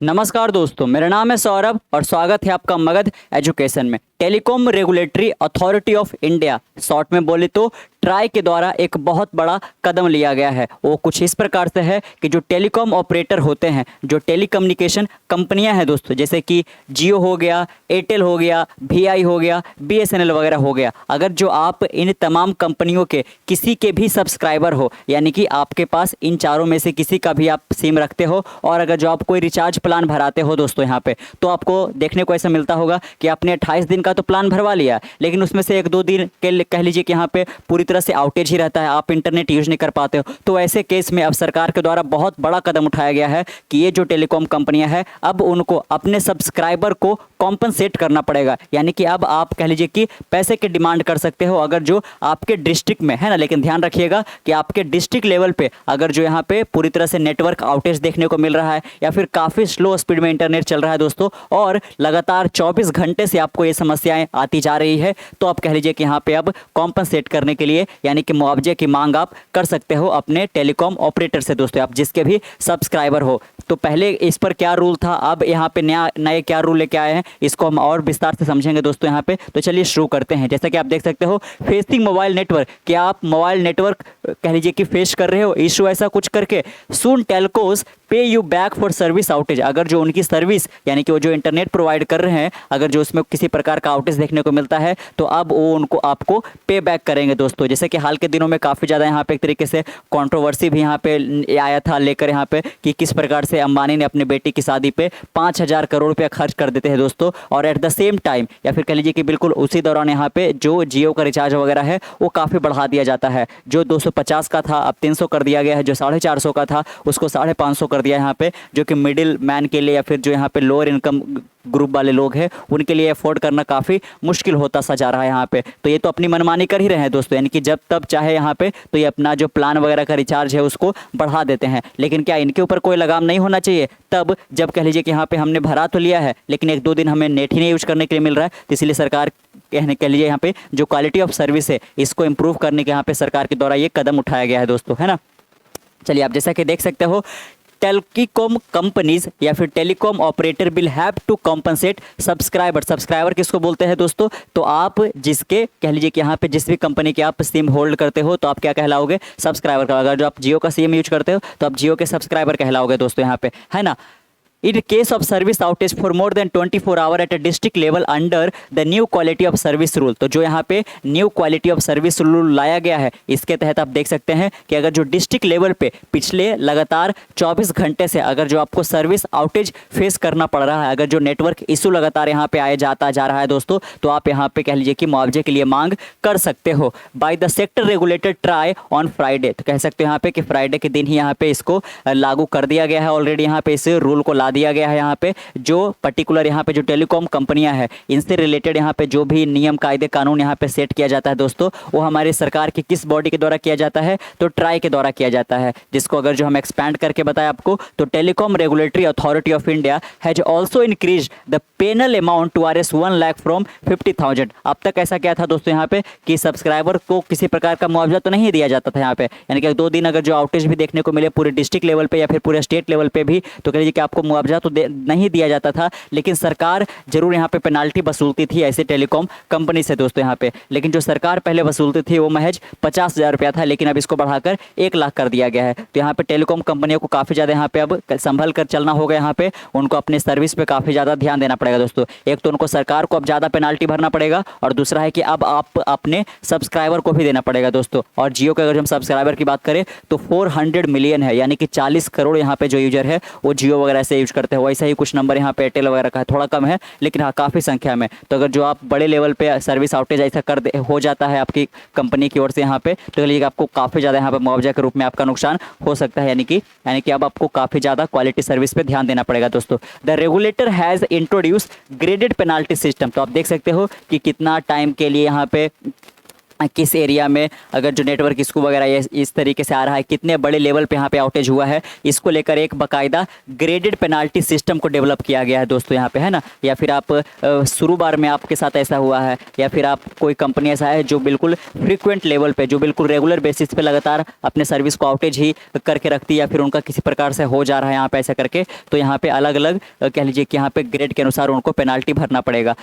नमस्कार दोस्तों, मेरा नाम है सौरभ और स्वागत है आपका मगध एजुकेशन में। Telecom regulatory authority of India, short में बोले तो ट्राई के द्वारा एक बहुत बड़ा कदम लिया गया है। वो कुछ इस प्रकार से है कि जो टेलीकॉम ऑपरेटर होते हैं, जो टेलीकम्युनिकेशन कंपनियां हैं दोस्तों, जैसे कि जियो हो गया, एयरटेल हो गया, वीआई हो गया, बीएसएनएल वगैरह हो गया, अगर जो आप इन तमाम कंपनियों के किसी के भी सब्सक्राइबर हो, यानी कि आपके पास इन चारों में से किसी का भी आप सिम रखते हो और अगर जो आप कोई रिचार्ज प्लान भराते हो दोस्तों यहाँ पे, तो आपको देखने को ऐसा मिलता होगा कि आपने 28 दिन का तो प्लान भरवा लिया, लेकिन उसमें से 1-2 दिन के कह लीजिए कि यहाँ पे पूरी तरह से आउटेज ही रहता है, आप इंटरनेट यूज नहीं कर पाते हो। तो ऐसे केस में अब सरकार के द्वारा बहुत बड़ा कदम उठाया गया है कि ये जो टेलीकॉम कंपनियां हैं, अब उनको अपने सब्सक्राइबर को कॉम्पनसेट करना पड़ेगा। यानी कि अब आप कह लीजिए कि पैसे की डिमांड कर सकते हो अगर जो आपके डिस्ट्रिक्ट में है ना, लेकिन ध्यान रखिएगा कि आपके डिस्ट्रिक्ट लेवल पे अगर जो यहाँ पे पूरी तरह से नेटवर्क आउटेज देखने को मिल रहा है या फिर काफ़ी स्लो स्पीड में इंटरनेट चल रहा है दोस्तों, और लगातार 24 घंटे से आपको ये समस्याएं आती जा रही है, तो आप कह लीजिए कि यहाँ पे अब कॉम्पनसेट करने के लिए यानी कि मुआवजे की मांग आप कर सकते हो अपने टेलीकॉम ऑपरेटर से दोस्तों, आप जिसके भी सब्सक्राइबर हो। तो पहले इस पर क्या रूल था, अब यहाँ पे नए क्या रूल लेके आए हैं, इसको हम और विस्तार से समझेंगे दोस्तों यहाँ पे। तो चलिए शुरू करते हैं। जैसा कि आप देख सकते हो, फेसिंग मोबाइल नेटवर्क, क्या आप मोबाइल नेटवर्क कह लीजिए कि फेस कर रहे हो इशू ऐसा कुछ करके, सून टेलकोस पे you back for service outage, अगर जो उनकी सर्विस यानी कि वो जो इंटरनेट प्रोवाइड कर रहे हैं, अगर जो उसमें किसी प्रकार का आउटेज देखने को मिलता है तो अब वो उनको आपको पे बैक करेंगे दोस्तों। जैसे कि हाल के दिनों में काफ़ी ज़्यादा यहाँ पे एक तरीके से कंट्रोवर्सी भी यहाँ पे आया था लेकर यहाँ पे कि किस प्रकार से अंबानी ने अपनी बेटी की शादी पे 5,000 करोड़ रुपया खर्च कर देते हैं दोस्तों, और एट द सेम टाइम या फिर कह लीजिए कि बिल्कुल उसी दौरान यहाँ पे जो जियो का रिचार्ज वगैरह है वो काफ़ी बढ़ा दिया जाता है। जो 250 का था अब 300 कर दिया गया है, जो 450 का था उसको 550 कर दिया यहाँ पे, जो कि मिडिल मैन के लिए या फिर जो यहाँ पे लोअर इनकम ग्रुप वाले लोग हैं उनके लिए अफोर्ड करना काफ़ी मुश्किल होता सा जा रहा है यहाँ पे। तो ये तो अपनी मनमानी कर ही रहे हैं दोस्तों, यानी कि जब तब चाहे यहाँ पे तो ये अपना जो प्लान वगैरह का रिचार्ज है उसको बढ़ा देते हैं। लेकिन क्या इनके ऊपर कोई लगाम नहीं होना चाहिए तब जब कह लीजिए कि यहाँ पे हमने भरा तो लिया है लेकिन 1-2 दिन हमें नेट ही नहीं यूज करने के लिए मिल रहा है, तो इसलिए सरकार कह लीजिए यहाँ पे जो क्वालिटी ऑफ सर्विस है इसको इम्प्रूव करने के यहाँ पे सरकार के द्वारा ये कदम उठाया गया है दोस्तों, है ना। चलिए आप जैसा कि देख सकते हो, टेलीकॉम कंपनीज या फिर telecom operator will have to compensate subscriber. Subscriber किसको बोलते हैं दोस्तों, तो आप जिसके कह लीजिए कि यहाँ पे जिस भी कंपनी के आप सिम होल्ड करते हो तो आप क्या कहलाओगे, सब्सक्राइबर का। अगर जो आप जियो का सिम यूज करते हो तो आप जियो के सब्सक्राइबर कहलाओगे दोस्तों यहाँ पे, है ना। In case of service outage for more than 24 hour at a district level under the new quality of service rule, तो जो यहाँ पे new quality of service rule लाया गया है इसके तहत आप देख सकते हैं कि अगर जो डिस्ट्रिक्ट लेवल पे पिछले लगातार 24 घंटे से अगर जो आपको सर्विस आउटेज फेस करना पड़ रहा है, अगर जो नेटवर्क इशू लगातार यहाँ पे आया जाता जा रहा है दोस्तों, तो आप यहाँ पे कह लीजिए कि मुआवजे के लिए मांग कर सकते हो। By the sector regulated try on Friday, तो कह सकते हो यहाँ पे कि फ्राइडे के दिन ही यहाँ पे इसको लागू कर दिया गया है ऑलरेडी, यहाँ पे इस रूल को दिया गया है। यहाँ पे जो पर्टिकुलर यहाँ पे जो टेलीकॉम कंपनियां हैं इनसे रिलेटेड यहाँ पे जो भी नियम कायदे कानून यहाँ पे सेट किया जाता है दोस्तों, वो हमारे सरकार की किस बॉडी के द्वारा किया जाता है, तो ट्राई के द्वारा किया जाता है, जिसको अगर जो हम एक्सपैंड करके बताएं आपको तो telecom regulatory authority of India has also increase the penal amount to Rs 1 lakh from 50,000। अब तक ऐसा क्या था दोस्तों यहाँ पे कि सब्सक्राइबर को किसी प्रकार का मुआवजा तो नहीं दिया जाता था यहाँ पे, यानी कि 2 दिन अगर जो आउटेज भी देखने को मिले पूरे डिस्ट्रिक्ट लेवल पे या फिर पूरे स्टेट लेवल पे भी, तो कह लीजिए कि आपको मुआवजा तो नहीं दिया जाता था, लेकिन सरकार जरूर यहाँ पे पेनाल्टी वसूलती थी ऐसे टेलीकॉम कंपनी से दोस्तों यहाँ पे। लेकिन जो सरकार पहले वसूलती थी वो महज 50,000 रुपया था, लेकिन अब इसको बढ़ाकर 1 लाख कर दिया गया है। तो यहाँ पे टेलीकॉम कंपनियों को काफ़ी ज़्यादा यहाँ पे अब संभल कर चलना होगा, यहाँ पे उनको अपने सर्विस पे काफ़ी ज़्यादा ध्यान देना पड़ेगा दोस्तों। एक तो उनको सरकार को अब ज़्यादा पेनाल्टी भरना पड़ेगा और दूसरा है कि अब आप अपने सब्सक्राइबर को भी देना पड़ेगा दोस्तों। और जियो के अगर हम सब्सक्राइबर की बात करें तो 400 मिलियन है, यानी कि 40 करोड़ यहाँ पे जो यूजर है वो जियो वगैरह से यूज करते हैं। वैसा ही कुछ नंबर यहाँ पे एयरटेल वगैरह का है, थोड़ा कम है लेकिन हाँ काफ़ी संख्या में। तो अगर जो आप बड़े लेवल पे सर्विस आउटेज ऐसा हो जाता है आपकी कंपनी की ओर से यहाँ पे, तो कहिए आपको काफ़ी ज़्यादा यहाँ पे मुआवजा के रूप में आपका नुकसान हो सकता है, यानी कि अब आपको काफ़ी ज़्यादा क्वालिटी सर्विस पे ध्यान देना पड़ेगा दोस्तों। The regulator has introduce graded penalty system, तो आप देख सकते हो कि कितना टाइम के लिए यहाँ पे किस एरिया में अगर जो नेटवर्क इशू वगैरह इस तरीके से आ रहा है, कितने बड़े लेवल पे यहाँ पे आउटेज हुआ है, इसको लेकर एक बाकायदा ग्रेडेड पेनाल्टी सिस्टम को डेवलप किया गया है दोस्तों यहाँ पे, है ना। या फिर आप शुरू बार में आपके साथ ऐसा हुआ है, या फिर आप कोई कंपनी ऐसा है जो बिल्कुल फ्रीक्वेंट लेवल पे, जो बिल्कुल रेगुलर बेसिस पे लगातार अपने सर्विस को आउटेज ही करके रखती है, या फिर उनका किसी प्रकार से हो जा रहा है यहाँ पे ऐसा करके, तो यहाँ पे अलग अलग कह लीजिए कि यहाँ पे ग्रेड के अनुसार उनको पेनाल्टी भरना पड़ेगा।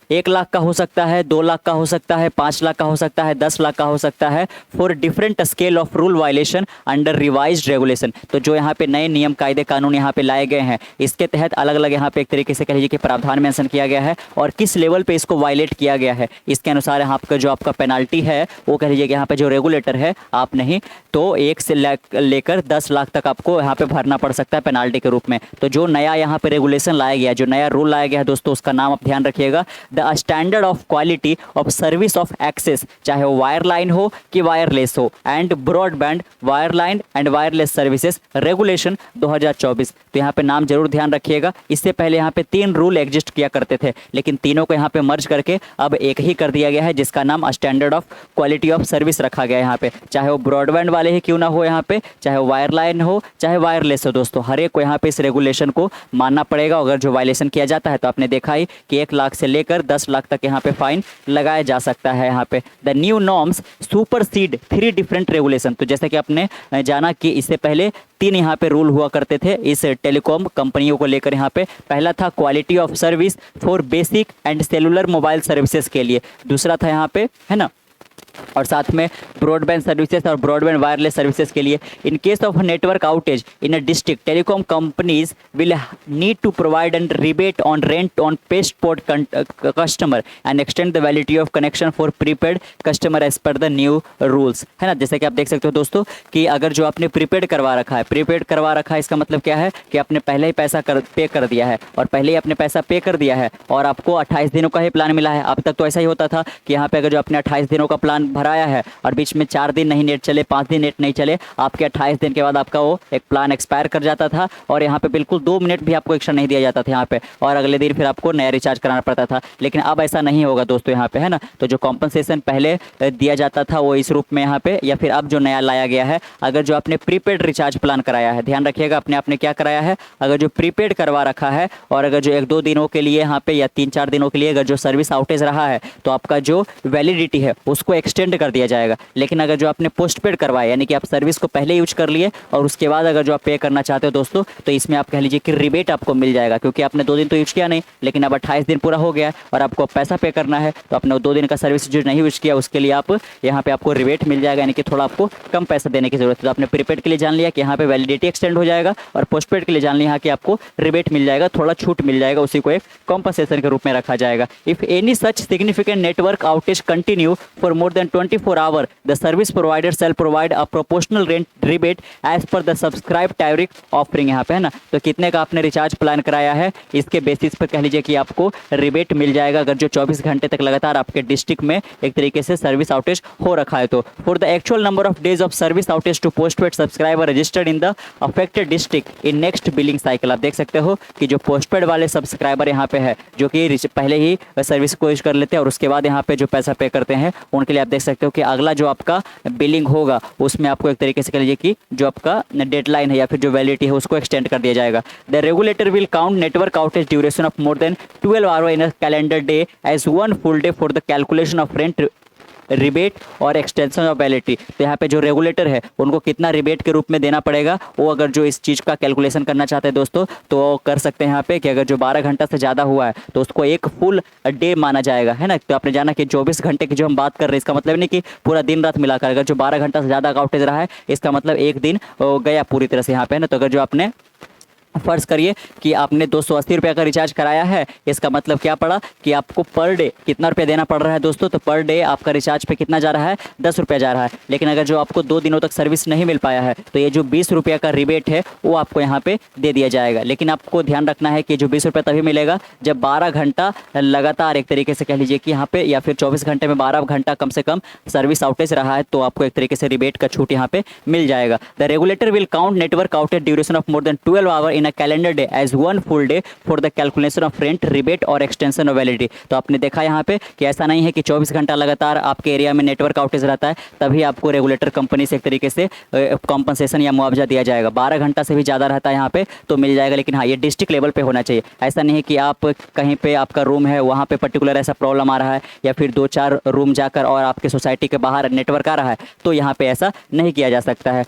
1 लाख का हो सकता है, 2 लाख का हो सकता है, 5 लाख का हो सकता है, 10 लाख का हो सकता है, for different scale of rule violation under revised regulation. तो जो यहाँ पे नए नियम कायदे कानून यहाँ पे लाए गए हैं, इसके तहत अलग अलग यहाँ पे एक तरीके से कह लीजिए कि प्रावधान मेंशन किया गया है, और किस लेवल पे इसको वायलेट किया गया है इसके अनुसार यहाँ का जो आपका पेनाल्टी है वो कह लीजिए कि यहाँ पे जो रेगुलेटर है, आप नहीं तो 1 से लेकर 10 लाख तक आपको यहाँ पे भरना पड़ सकता है पेनाल्टी के रूप में। तो जो नया यहाँ पे रेगुलेशन लाया गया है, जो नया रूल लाया गया है दोस्तों, उसका नाम आप ध्यान रखिएगा, the standard of quality of service of access, चाहे वो वायरलाइन हो कि वायरलेस हो, and broadband wireline and wireless services regulation 2024। तो यहाँ पे नाम जरूर ध्यान रखिएगा। इससे पहले यहाँ पे 3 रूल एग्जिस्ट किया करते थे, लेकिन तीनों को यहाँ पे मर्ज करके अब एक ही कर दिया गया है, जिसका नाम standard of quality of service रखा गया है यहाँ पे। चाहे वो ब्रॉडबैंड वाले ही क्यों ना हो यहाँ पे, चाहे वो वायरलाइन हो चाहे वायरलेस हो दोस्तों, हर एक को यहाँ पे इस रेगुलेशन को मानना पड़ेगा। अगर जो वायलेशन किया जाता है तो आपने देखा ही कि 1 लाख से लेकर 10 लाख तक यहाँ पे फाइन लगाया जा सकता है। यहाँ पे the new norms supersede 3 different regulation. तो जैसा कि आपने जाना कि इससे पहले 3 यहाँ पे रूल हुआ करते थे इस टेलीकॉम कंपनियों को लेकर यहाँ पे। पहला था quality of service for basic and cellular mobile services के लिए, दूसरा था यहाँ पे, है ना, और साथ में ब्रॉडबैंड सर्विसेज और ब्रॉडबैंड वायरलेस सर्विसेज के लिए। In case of network outage in a district, telecom companies will need to provide and rebate on rent on paste port customer and extend the validity of connection for prepaid customer as per the new rules, है ना। जैसे कि आप देख सकते हो दोस्तों कि अगर जो आपने प्रीपेड करवा रखा है, प्रीपेड करवा रखा है, इसका मतलब क्या है कि आपने पहले ही पैसा पे कर दिया है, और पहले ही आपने पैसा पे कर दिया है और आपको 28 दिनों का ही प्लान मिला है। अब तक तो ऐसा ही होता था कि यहाँ पे अगर जो आपने 28 दिनों का प्लान भराया है और बीच में 4 दिन नहीं नेट चले, 5 दिन नेट नहीं चले, आपके 28 दिन के बाद आपका वो एक प्लान एक्सपायर कर जाता था, और यहाँ पे बिल्कुल 2 मिनट भी आपको एक्स्ट्रा नहीं दिया जाता था यहाँ पे, और अगले दिन फिर आपको नया रिचार्ज कराना पड़ता था। लेकिन अब ऐसा नहीं होगा दोस्तों यहाँ पे, है ना। तो जो कॉम्पनसेशन पहले दिया जाता था वो इस रूप में यहाँ पे, या फिर अब जो नया लाया गया है, अगर जो आपने प्रीपेड रिचार्ज प्लान कराया है, ध्यान रखिएगा अपने आपने क्या कराया है, अगर जो प्रीपेड करवा रखा है और अगर जो 1-2 दिनों के लिए यहाँ पे या 3-4 दिनों के लिए अगर जो सर्विस आउटेज रहा है, तो आपका जो वैलिडिटी है उसको एक्सटेंड कर दिया जाएगा। लेकिन अगर जो आपने पोस्टपेड करवाया, यानी कि आप सर्विस को पहले यूज कर लिए और उसके बाद अगर जो आप पे करना चाहते हो दोस्तों, तो इसमें आप कह लीजिए कि रिबेट आपको मिल जाएगा, क्योंकि आपने 2 दिन तो यूज किया नहीं, लेकिन अब 28 दिन पूरा हो गया और आपको पैसा पे करना है, तो आपने 2 दिन का सर्विस जो नहीं यूज किया उसके लिए आप यहाँ पे आपको रिबेट मिल जाएगा, यानी कि थोड़ा आपको कम पैसा देने की जरूरत है। तो आपने प्रीपेड के लिए जान लिया कि यहाँ पे वैलिडिटी एक्सटेंड हो जाएगा, और पोस्टपेड के लिए जान लिया कि आपको रिबेट मिल जाएगा, थोड़ा छूट मिल जाएगा, उसी को एक कॉम्पनसेशन के रूप में रखा जाएगा। If any such significant network outage continue for more than 24 hour, the service provider shall provide a proportional rent rebate as per the subscribed tariff offering। यहाँ पे है ना, तो कितने का आपने रिचार्ज प्लान कराया है इसके बेसिस पर कह लीजिए कि आपको रिबेट मिल जाएगा, अगर जो 24 घंटे तक लगातार आपके डिस्ट्रिक्ट में एक तरीके से सर्विस आउटेज हो रखा है। तो for the actual number of days of service outage to postpaid subscriber registered in the affected district in next billing cycle. आप देख सकते हो कि जो पोस्टपेड वाले सब्सक्राइबर यहाँ पे है, जो कि पहले ही सर्विस को यूज कर लेते हैं और उसके बाद यहाँ पे जो पैसा पे करते हैं, उनके लिए आप देख सकते हो कि अगला जो आपका बिलिंग होगा उसमें आपको एक तरीके से कह लीजिए कि जो आपका डेडलाइन है या फिर जो वैलिडिटी है उसको एक्सटेंड कर दिया जाएगा। The regulator will count network outage duration of more than 12 hour in a calendar day as 1 full day for the calculation of rent rebate और एक्सटेंशन ऑफ वैलिडिटी। तो यहाँ पे जो रेगुलेटर है उनको कितना रिबेट के रूप में देना पड़ेगा, वो अगर जो इस चीज़ का कैलकुलेशन करना चाहते हैं दोस्तों, तो वो कर सकते हैं यहाँ पे कि अगर जो 12 घंटा से ज़्यादा हुआ है तो उसको एक फुल डे माना जाएगा, है ना। तो आपने जाना कि 24 घंटे की जो हम बात कर रहे हैं, इसका मतलब नहीं कि पूरा दिन रात मिलाकर, अगर जो 12 घंटा से ज़्यादा का आउटेज रहा है इसका मतलब एक दिन गया पूरी तरह से यहाँ पे, है ना। तो अगर जो आपने फर्ज करिए कि आपने 280 रुपये का रिचार्ज कराया है, इसका मतलब क्या पड़ा कि आपको पर डे कितना रुपया देना पड़ रहा है दोस्तों, तो पर डे आपका रिचार्ज पे कितना जा रहा है, 10 रुपया जा रहा है। लेकिन अगर जो आपको 2 दिनों तक सर्विस नहीं मिल पाया है तो ये जो 20 रुपये का रिबेट है वो आपको यहाँ पे दे दिया जाएगा। लेकिन आपको ध्यान रखना है कि जो 20 रुपये तभी मिलेगा जब 12 घंटा लगातार एक तरीके से कह लीजिए कि यहाँ पे, या फिर 24 घंटे में 12 घंटा कम से कम सर्विस आउटेज रहा है, तो आपको एक तरीके से रिबेट का छूट यहाँ पे मिल जाएगा। The regulator will count network outage duration of more than 12 hour in a calendar day as one full day for the calculation of rent rebate और एक्सटेंशन ऑफ वैलिडिटी। तो आपने देखा यहाँ पे कि ऐसा नहीं है कि 24 घंटा लगातार आपके एरिया में नेटवर्क आउटेज रहता है तभी आपको रेगुलेटर कंपनी से एक तरीके से कॉम्पनसेशन या मुआवजा दिया जाएगा। 12 घंटा से भी ज़्यादा रहता है यहाँ पे तो मिल जाएगा, लेकिन हाँ ये डिस्ट्रिक्ट लेवल पे होना चाहिए। ऐसा नहीं है कि आप कहीं पे आपका रूम है वहाँ पे पर्टिकुलर ऐसा प्रॉब्लम आ रहा है या फिर 2-4 रूम जाकर और आपके सोसाइटी के बाहर नेटवर्क आ रहा है तो यहाँ पे ऐसा नहीं किया जा सकता है।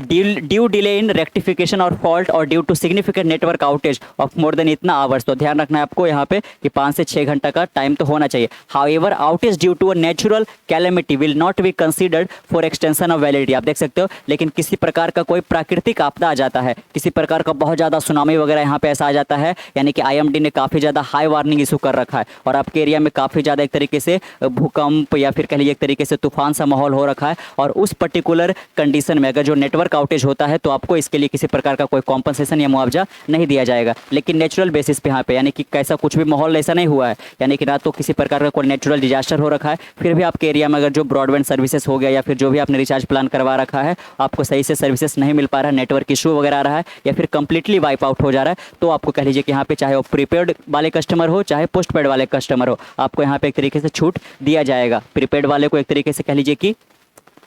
ड्यू डिले इन रेक्टिफिकेशन और फॉल्ट और due to significant network outage of more than इतना आवर्स। तो ध्यान रखना है आपको यहाँ पे कि 5 से 6 घंटा का टाइम तो होना चाहिए। However outage due to a natural calamity will not be considered for extension of validity. आप देख सकते हो, लेकिन किसी प्रकार का कोई प्राकृतिक आपदा आ जाता है, किसी प्रकार का बहुत ज़्यादा सुनामी वगैरह यहाँ पे ऐसा आ जाता है, यानी कि IMD ने काफ़ी ज़्यादा हाई वार्निंग इशू कर रखा है और आपके एरिया में काफ़ी ज़्यादा एक तरीके से भूकंप या फिर कह लीजिए एक तरीके से तूफान सा माहौल हो रखा है और उस पर्टिकुलर कंडीशन में अगर जो नेटवर्क आउटेज होता है तो आपको इसके लिए किसी प्रकार का कोई कॉम्पनसेशन या मुआवजा नहीं दिया जाएगा। लेकिन नेचुरल बेसिस पे यहाँ पे यानी कि कैसा कुछ भी माहौल ऐसा नहीं हुआ है, यानी कि ना तो किसी प्रकार का कोई नेचुरल डिजास्टर हो रखा है, फिर भी आपके एरिया में अगर जो ब्रॉडबैंड सर्विसेज हो गया या फिर जो भी आपने रिचार्ज प्लान करवा रखा है आपको सही से सर्विसेज नहीं मिल पा रहा है, नेटवर्क इशू वगैरह आ रहा है या फिर कंप्लीटली वाइप आउट हो जा रहा है, तो आपको कह लीजिए कि यहाँ पे चाहे वो प्रीपेड वाले कस्टमर हो चाहे पोस्ट पेड वाले कस्टमर हो, आपको यहाँ पे एक तरीके से छूट दिया जाएगा। प्रीपेड वाले को एक तरीके से कह लीजिए कि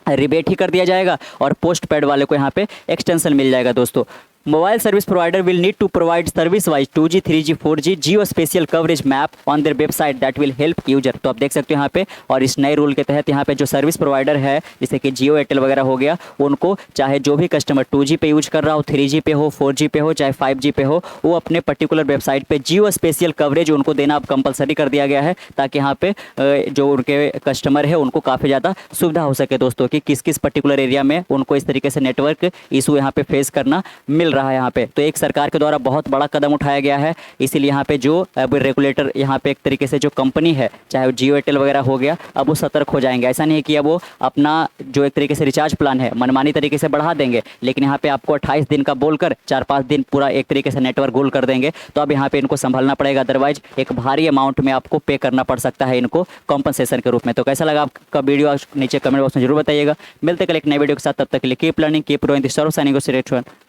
रिबेट ही कर दिया जाएगा और पोस्ट पेड वाले को यहाँ पे एक्सटेंशन मिल जाएगा। दोस्तों, mobile service provider will need to provide service wise 2G 3G 4G geospatial coverage map on their website that will help user. तो आप देख सकते हो यहाँ पे, और इस नए रूल के तहत यहाँ पे जो सर्विस प्रोवाइडर है जैसे कि जियो एयरटेल वगैरह हो गया, उनको चाहे जो भी कस्टमर 2G पे यूज कर रहा हो, 3G पे हो, 4G पे हो, चाहे 5G पे हो, वो अपने पर्टिकुलर वेबसाइट पे जियो स्पेशल कवरेज उनको देना अब कंपलसरी कर दिया गया है ताकि यहाँ पे जो उनके कस्टमर है उनको काफ़ी ज़्यादा सुविधा हो सके दोस्तों कि किस किस पर्टिकुलर एरिया में उनको इस तरीके से नेटवर्क इशू यहाँ पे फेस करना मिल रहा है यहाँ पे। तो एक सरकार के द्वारा बहुत बड़ा कदम उठाया गया है, इसीलिए यहाँ पे जो अब रेगुलेटर यहाँ पे एक तरीके से जो कंपनी है चाहे जियो एयरटेल वगैरह हो गया, अब वो सतर्क हो जाएंगे। ऐसा नहीं है कि अब वो अपना जो एक तरीके से रिचार्ज प्लान है मनमानी तरीके से बढ़ा देंगे, लेकिन यहाँ पे आपको 28 दिन का बोलकर 4-5 दिन पूरा एक तरीके से नेटवर्क गोल कर देंगे। तो अब यहाँ पे इनको संभालना पड़ेगा, अदरवाइज एक भारी अमाउंट में आपको पे करना पड़ सकता है इनको कॉम्पनसेशन के रूप में। तो कैसा लगा आपका वीडियो नीचे कमेंट बॉक्स में जरूर बताइएगा। मिलते कल एक नए वीडियो के साथ, तब तक के लिए keep learning keep growing. This Sarv signing off.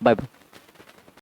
Bye bye.